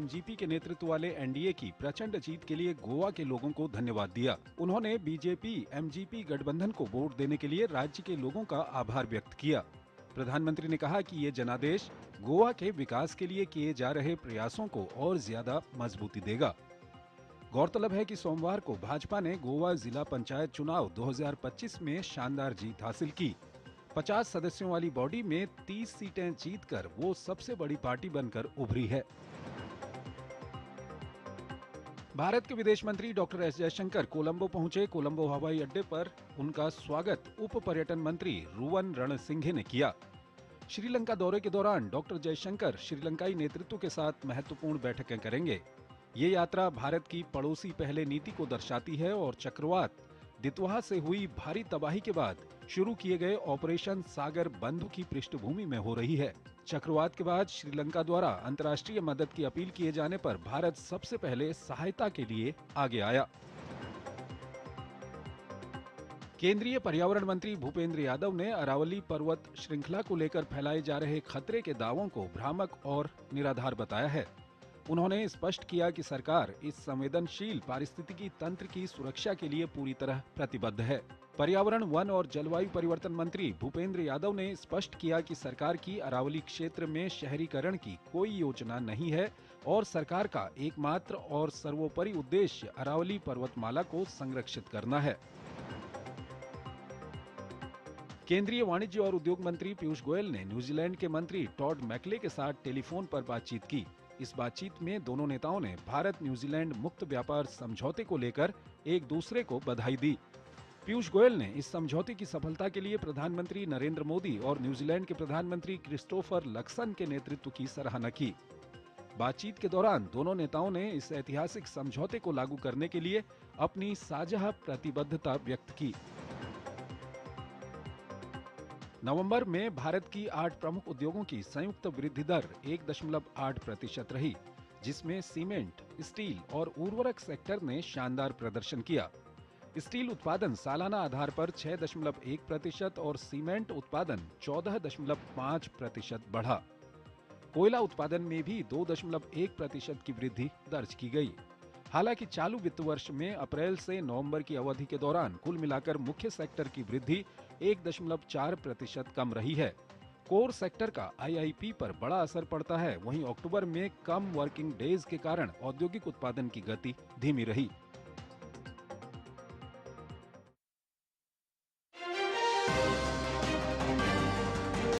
MGP के नेतृत्व वाले एनडीए की प्रचंड जीत के लिए गोवा के लोगों को धन्यवाद दिया। उन्होंने बीजेपी एमजीपी गठबंधन को वोट देने के लिए राज्य के लोगों का आभार व्यक्त किया। प्रधानमंत्री ने कहा कि ये जनादेश गोवा के विकास के लिए किए जा रहे प्रयासों को और ज्यादा मजबूती देगा। गौरतलब है कि सोमवार को भाजपा ने गोवा जिला पंचायत चुनाव 2025 में शानदार जीत हासिल की। 50 सदस्यों वाली बॉडी में 30 सीटें जीतकर वो सबसे बड़ी पार्टी बनकर उभरी है। भारत के विदेश मंत्री डॉक्टर एस जयशंकर कोलंबो पहुंचे। कोलंबो हवाई अड्डे पर उनका स्वागत उप पर्यटन मंत्री रुवन रणसिंघे ने किया। श्रीलंका दौरे के दौरान डॉक्टर जयशंकर श्रीलंकाई नेतृत्व के साथ महत्वपूर्ण बैठकें करेंगे। ये यात्रा भारत की पड़ोसी पहले नीति को दर्शाती है और चक्रवात दितवाह से हुई भारी तबाही के बाद शुरू किए गए ऑपरेशन सागर बंधु की पृष्ठभूमि में हो रही है। चक्रवात के बाद श्रीलंका द्वारा अंतर्राष्ट्रीय मदद की अपील किए जाने पर भारत सबसे पहले सहायता के लिए आगे आया। केंद्रीय पर्यावरण मंत्री भूपेंद्र यादव ने अरावली पर्वत श्रृंखला को लेकर फैलाए जा रहे खतरे के दावों को भ्रामक और निराधार बताया है। उन्होंने स्पष्ट किया कि सरकार इस संवेदनशील पारिस्थितिकी तंत्र की सुरक्षा के लिए पूरी तरह प्रतिबद्ध है। पर्यावरण, वन और जलवायु परिवर्तन मंत्री भूपेंद्र यादव ने स्पष्ट किया कि सरकार की अरावली क्षेत्र में शहरीकरण की कोई योजना नहीं है और सरकार का एकमात्र और सर्वोपरि उद्देश्य अरावली पर्वतमाला को संरक्षित करना है। केंद्रीय वाणिज्य और उद्योग मंत्री पीयूष गोयल ने न्यूजीलैंड के मंत्री टॉड मैकले के साथ टेलीफोन पर बातचीत की। इस बातचीत में दोनों नेताओं ने भारत न्यूजीलैंड मुक्त व्यापार समझौते को लेकर एक दूसरे को बधाई दी। पीयूष गोयल ने इस समझौते की सफलता के लिए प्रधानमंत्री नरेंद्र मोदी और न्यूजीलैंड के प्रधानमंत्री क्रिस्टोफर लक्सन के नेतृत्व की सराहना की। बातचीत के दौरान दोनों नेताओं ने इस ऐतिहासिक समझौते को लागू करने के लिए अपनी साझा प्रतिबद्धता व्यक्त की। नवंबर में भारत की 8 प्रमुख उद्योगों की संयुक्त वृद्धि दर 1.8% रही, जिसमें सीमेंट, स्टील और उर्वरक सेक्टर ने शानदार प्रदर्शन किया। स्टील उत्पादन सालाना आधार पर 6.1% और सीमेंट उत्पादन 14.5% बढ़ा। कोयला उत्पादन में भी 2.1% की वृद्धि दर्ज की गई। हालांकि चालू वित्त वर्ष में अप्रैल से नवंबर की अवधि के दौरान कुल मिलाकर मुख्य सेक्टर की वृद्धि 1.4% कम रही है। कोर सेक्टर का आईआईपी पर बड़ा असर पड़ता है। वहीं अक्टूबर में कम वर्किंग डेज के कारण औद्योगिक उत्पादन की गति धीमी रही।